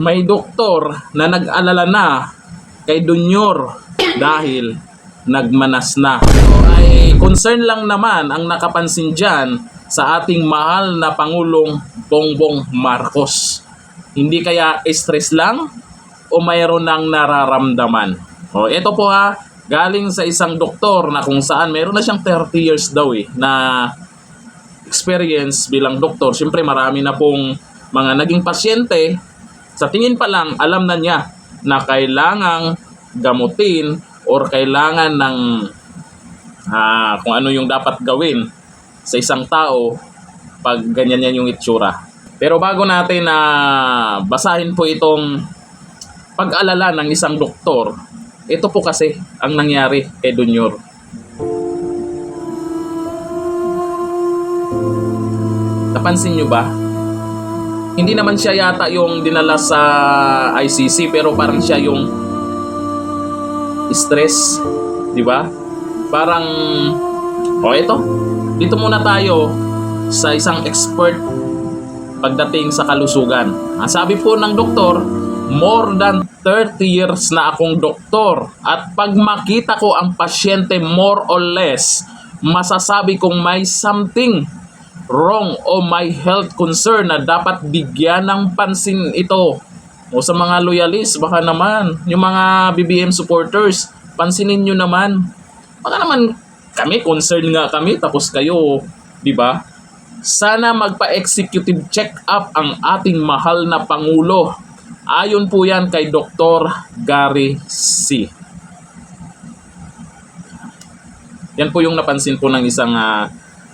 May doktor na nag-alala na kay Dunyor dahil nagmanas na. So ay concern lang naman ang nakapansin dyan sa ating mahal na Pangulong Bongbong Marcos. Hindi kaya stress lang o mayroon ng nararamdaman? O ito po ha, galing sa isang doktor na kung saan meron na siyang 30 years daw na experience bilang doktor. Siyempre marami na pong mga naging pasyente. Sa tingin pa lang, alam na niya na kailangang gamutin or kailangan ng kung ano yung dapat gawin sa isang tao pag ganyan yan yung itsura. Pero bago natin basahin po itong pag-alala ng isang doktor, ito po kasi ang nangyari kay Dunyor. Napansin nyo ba? Hindi naman siya yata yung dinala sa ICC, pero parang siya yung stress, di ba? Parang ito. Dito muna tayo sa isang expert pagdating sa kalusugan. Ang sabi po ng doktor, more than 30 years na akong doktor at pag makita ko ang pasyente more or less, masasabi kong may something wrong o may health concern na dapat bigyan ng pansin ito. O sa mga loyalists, baka naman, yung mga BBM supporters, pansinin nyo naman. Baka naman kami, concerned nga kami, tapos kayo, di ba? Sana magpa-executive check-up ang ating mahal na Pangulo. Ayon po yan kay Dr. Gary C. Yan po yung napansin po ng isang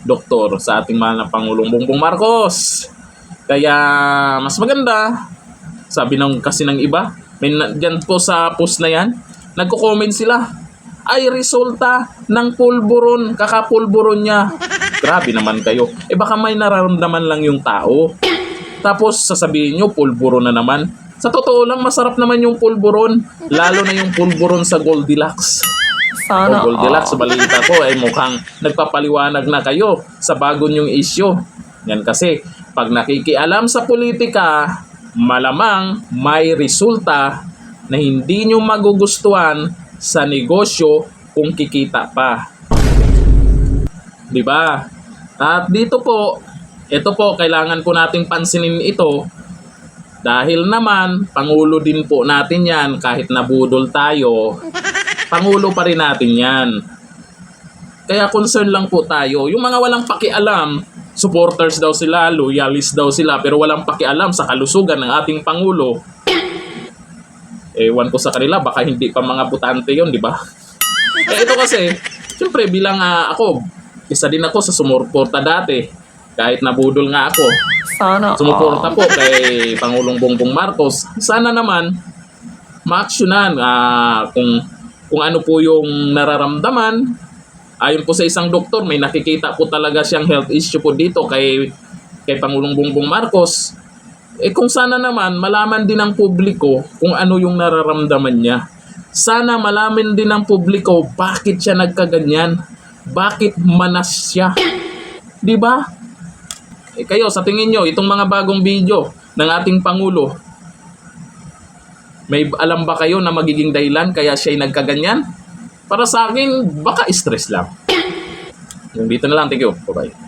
doktor sa ating mahal na Pangulong Bongbong Marcos. Kaya mas maganda, sabi kasi ng iba, may dyan po sa post na yan, nagko-comment sila, ay resulta ng pulburon, kakapulburon niya. Grabe naman kayo. Baka may nararamdaman lang yung tao. Tapos sasabihin nyo, pulburon na naman. Sa totoo lang, masarap naman yung pulburon. Lalo na yung pulburon sa Goldilocks. Sana Goldilocks, sa balita ko ay mukhang nagpapaliwanag na kayo sa bago nyong issue. Yan kasi, pag nakikialam sa politika, malamang may resulta na hindi nyo magugustuhan sa negosyo kung kikita pa. Diba? At dito po, ito po, kailangan po nating pansinin ito dahil naman, Pangulo din po natin yan kahit nabudol tayo. Pangulo pa rin natin yan. Kaya concern lang po tayo. Yung mga walang pakialam, supporters daw sila, loyalists daw sila, pero walang pakialam sa kalusugan ng ating Pangulo. Ewan ko sa kanila, baka hindi pa mga butante yon, di ba? Ito kasi, siyempre bilang ako, isa din ako sa sumuporta dati. Kahit nabudol nga ako. Sana Sumuporta po kay Pangulong Bongbong Marcos. Sana naman, ma-actionan kung ano po yung nararamdaman. Ayon po sa isang doktor, may nakikita po talaga siyang health issue po dito kay Pangulong Bongbong Marcos. Kung sana naman malaman din ng publiko kung ano yung nararamdaman niya. Sana malaman din ng publiko bakit siya nagkaganyan. Bakit manas siya. Di ba? Kayo, sa tingin nyo, itong mga bagong video ng ating Pangulo, may alam ba kayo na magiging dahilan kaya siya ay nagkaganyan? Para sa akin, baka stress lang. Yung dito na lang. Thank you. Bye-bye.